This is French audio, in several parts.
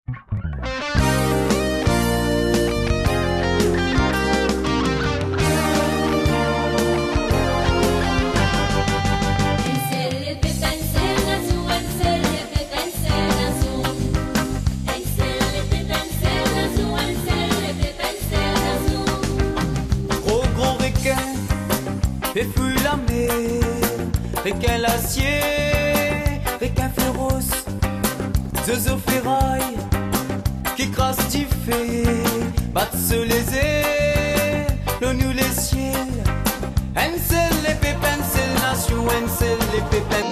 Et fouille la mer, requin l'acier, requin féroce, zozo ferraille, qui crasse du fait, battent sur les ailes, nous les ciels, un seul les pépins, c'est nation, un seul les pépins.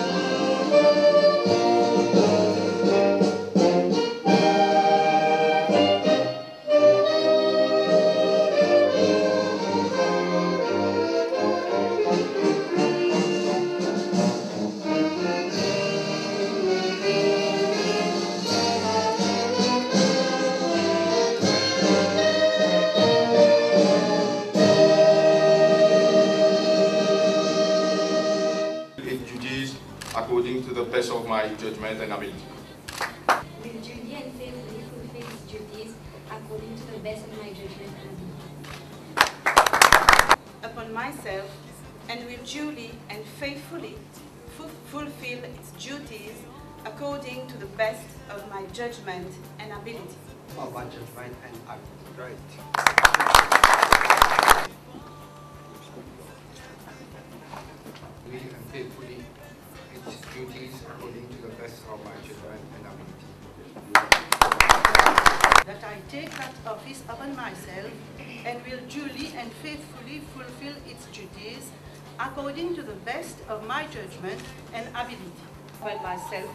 According to the best of my judgment and ability. Will duly and faithfully fulfill its duties according to the best of my judgment and ability. Upon myself, and will duly and faithfully fulfill its duties according to the best of my judgment and ability. Of my judgment and ability. Great. And faithfully its duties according to the best of my judgment and ability. That I take that office upon myself and will duly and faithfully fulfill its duties according to the best of my judgment and ability. Upon myself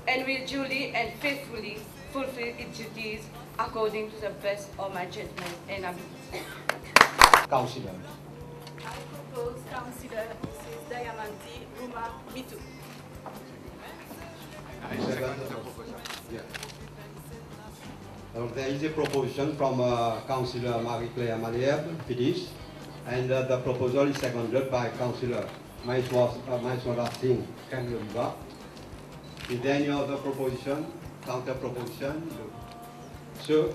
and will duly and faithfully fulfill its duties according to the best of my judgment and ability. Councillor. I propose Councillor Mrs. Diamanti Ruma Mitu. Yeah. There is a proposition from Councillor Marie-Claire Malherbe, PDIS, and the proposal is seconded by Councillor Maiswara Singh Kanglumba. Is there any other proposition, counter proposition? So,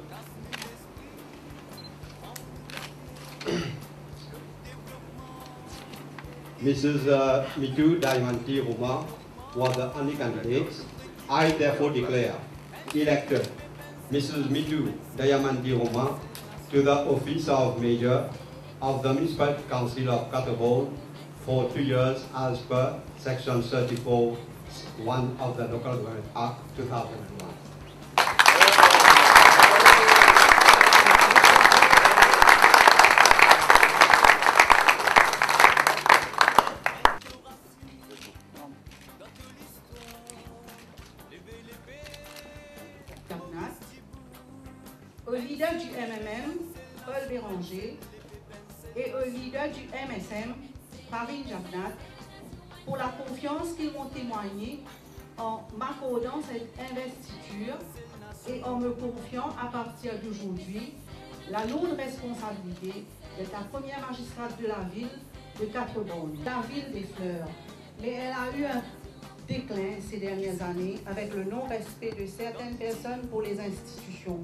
Mrs. Mitu Diamanti Ruma was the only candidate. I therefore declare elected Mrs. Mitu Diamanti Ruma to the office of Mayor of the Municipal Council of Catterbourn for 2 years as per Section 34(1) of the Local Government Act 2001. Au leader du MMM, Paul Béranger, et au leader du MSM, Marine Jabnat, pour la confiance qu'ils m'ont témoignée en m'accordant cette investiture et en me confiant à partir d'aujourd'hui la lourde responsabilité d'être la première magistrate de la ville de Catterbourn, la ville des fleurs. Mais elle a eu un déclin ces dernières années avec le non-respect de certaines personnes pour les institutions.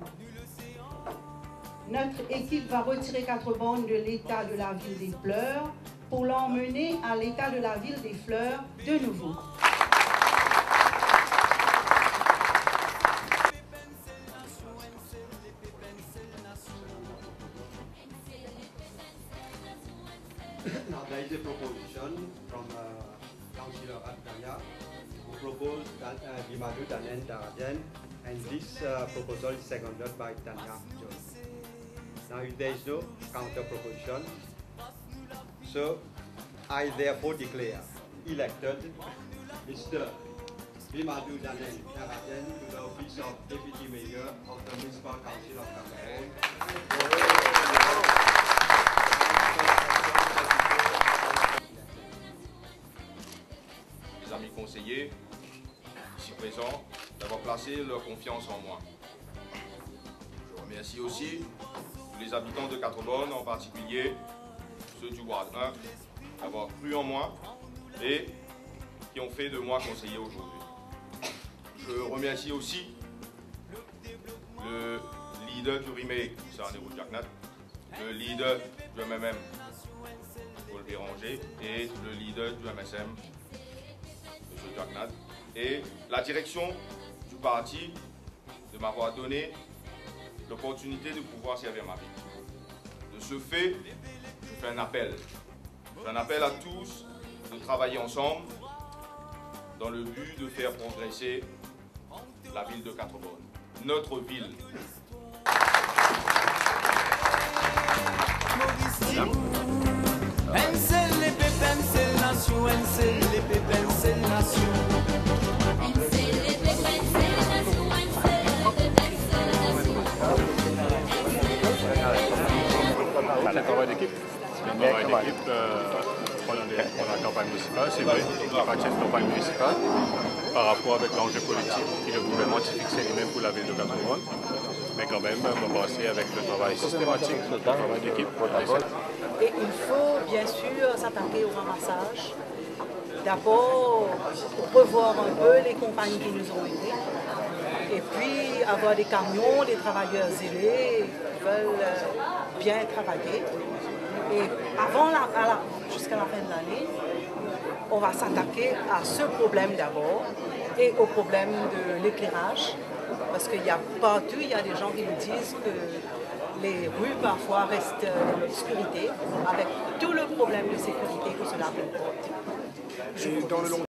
Notre équipe va retirer Catterbourn de l'état de la ville des fleurs pour l'emmener à l'état de la ville des fleurs de nouveau. Now there is a proposition from Councillor Adaya who proposed Dimadu Danen Darajan, and this proposal is seconded by Tanya Jones. Now if there is no counter proposition, so I therefore declare elected Mr. Dimadu Danen Darajan to the office of Deputy Mayor of the Municipal Council of Catterbourn. Les amis conseillers, ici présents, d'avoir placé leur confiance en moi. Je remercie aussi tous les habitants de Catterbourn, en particulier ceux du Ward 1, d'avoir cru en moi et qui ont fait de moi conseiller aujourd'hui. Je remercie aussi leader du RIME, Sarnero Jagnat, le leader du MMM, Paul Béranger, et le leader du MSM, M. Jagnat, et la direction du parti de m'avoir donné l'opportunité de pouvoir servir ma vie. De ce fait, je fais un appel. Je fais un appel à tous de travailler ensemble dans le but de faire progresser la ville de Quatre-Bornes, notre ville. C'est un travail d'équipe. C'est un travail d'équipe pendant la campagne municipale. C'est vrai, il appartient à une campagne municipale par rapport avec l'enjeu politique que le gouvernement s'est fixé lui-même pour la ville de Quatre-Bornes. Mais quand même, on va passer avec le travail systématique, le travail d'équipe. Et il faut bien sûr s'attaquer au ramassage. D'abord, revoir un peu les compagnies qui nous ont aidés. Et puis avoir des camions, des travailleurs zélés qui veulent bien travailler. Et jusqu'à la fin de l'année, on va s'attaquer à ce problème d'abord et au problème de l'éclairage. Parce qu'il y a partout, il y a des gens qui nous disent que les rues parfois restent dans l'obscurité avec tout le problème de sécurité que cela comporte.